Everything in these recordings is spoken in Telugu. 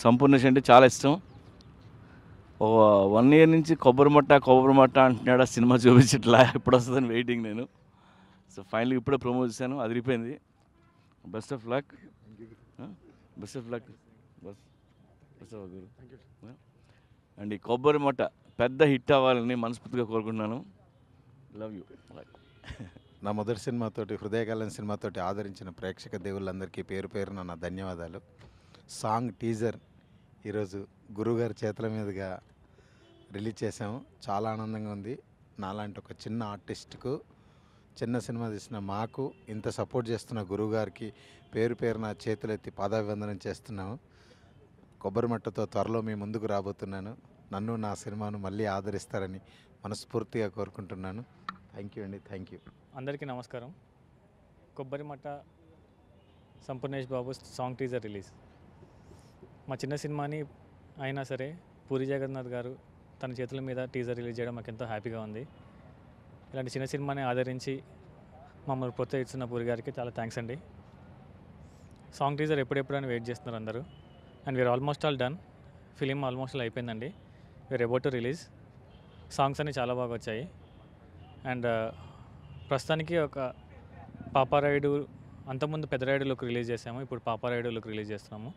సంపూర్ణేష్ అంటే చాలా ఇష్టం. 1 ఇయర్ నుంచి కొబ్బరి మట్ట అంటున్నాడు. ఆ సినిమా చూపించట్లా, ఎప్పుడు వస్తుందని వెయిటింగ్ నేను. సో ఫైనల్గా ఇప్పుడే ప్రమోట్ చేశాను, అదిరిపోయింది. Best of luck. Best of luck. Best of Guru. And ఈ కొబ్బరి మట్ట పెద్ద హిట్ అవ్వాలని మనస్ఫూర్తిగా కోరుకుంటున్నాను. Love you. నా మొదటి సినిమాతోటి, హృదయకాలం సినిమాతోటి ఆదరించిన ప్రేక్షక దేవుళ్ళందరికీ పేరు పేరున నా ధన్యవాదాలు. సాంగ్ టీజర్ ఈరోజు గురువుగారి చేతుల మీదుగా రిలీజ్ చేసాము. చాలా ఆనందంగా ఉంది. నాలాంటి ఒక చిన్న ఆర్టిస్ట్కు, చిన్న సినిమా తీసిన మాకు ఇంత సపోర్ట్ చేస్తున్న గురువుగారికి పేరు పేరున చేతులెత్తి పాదాభివందనం చేస్తున్నాము. కొబ్బరి మట్టతో త్వరలో మీ ముందుకు రాబోతున్నాను. నన్ను, నా సినిమాను మళ్ళీ ఆదరిస్తారని మనస్ఫూర్తిగా కోరుకుంటున్నాను. థ్యాంక్ యూ అండి. Thank you. అందరికీ నమస్కారం. కొబ్బరి మట్ట Sampoornesh Babu song teaser release. మా చిన్న సినిమాని అయినా సరే పూరి జగన్నాథ్ గారు తన చేతుల మీద టీజర్ రిలీజ్ చేయడం మాకు ఎంతో హ్యాపీగా ఉంది. ఇలాంటి చిన్న సినిమాని ఆదరించి మమ్మల్ని ప్రోత్సహిస్తున్న పూరి గారికి చాలా థ్యాంక్స్ అండి. సాంగ్ టీజర్ ఎప్పుడెప్పుడని వెయిట్ చేస్తున్నారు అందరూ. And we are almost all done. Film almost all అయిపోయిందండి. We are about to release. Songs అన్నీ చాలా బాగా వచ్చాయి. అండ్ ప్రస్తుతానికి ఒక పాపారాయుడు, అంతకుముందు పెద్దరాయుడు లుక్ రిలీజ్ చేసాము, ఇప్పుడు పాపారాయుడు లుక్ రిలీజ్ చేస్తున్నాము.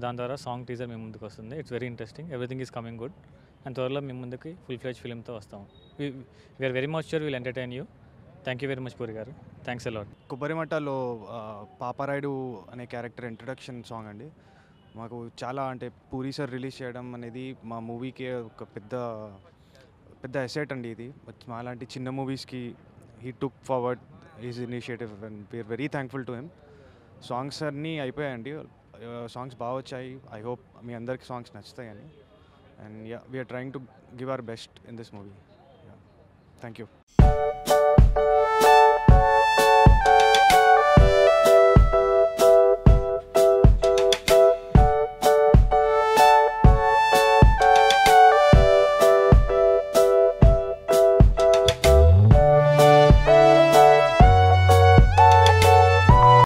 దాని ద్వారా సాంగ్ టీజర్ మీ ముందుకు వస్తుంది. It's very interesting. Everything is coming good. And త్వరలో మీ ముందుకి ఫుల్ ఫ్లెడ్జ్ ఫిలింతో వస్తాము. We are very much sure will entertain you. Thank you very much Puri garu. Thanks allot. కొబ్బరిమట్టలో Paparayudu అనే క్యారెక్టర్ ఇంట్రడక్షన్ సాంగ్ అండి. మాకు చాలా అంటే పూరి సార్ రిలీజ్ చేయడం అనేది మా మూవీకి ఒక పెద్ద ఎసెట్ అండి. ఇది మాలాంటి చిన్న మూవీస్కి he took forward his initiative and we are very thankful to him. Songs అన్నీ అయిపోయాయండి. సాంగ్స్ బాగా వచ్చాయి. ఐ హోప్ మీ అందరికి సాంగ్స్ నచ్చుతాయని. And we are trying to give our best in this movie. Thank you.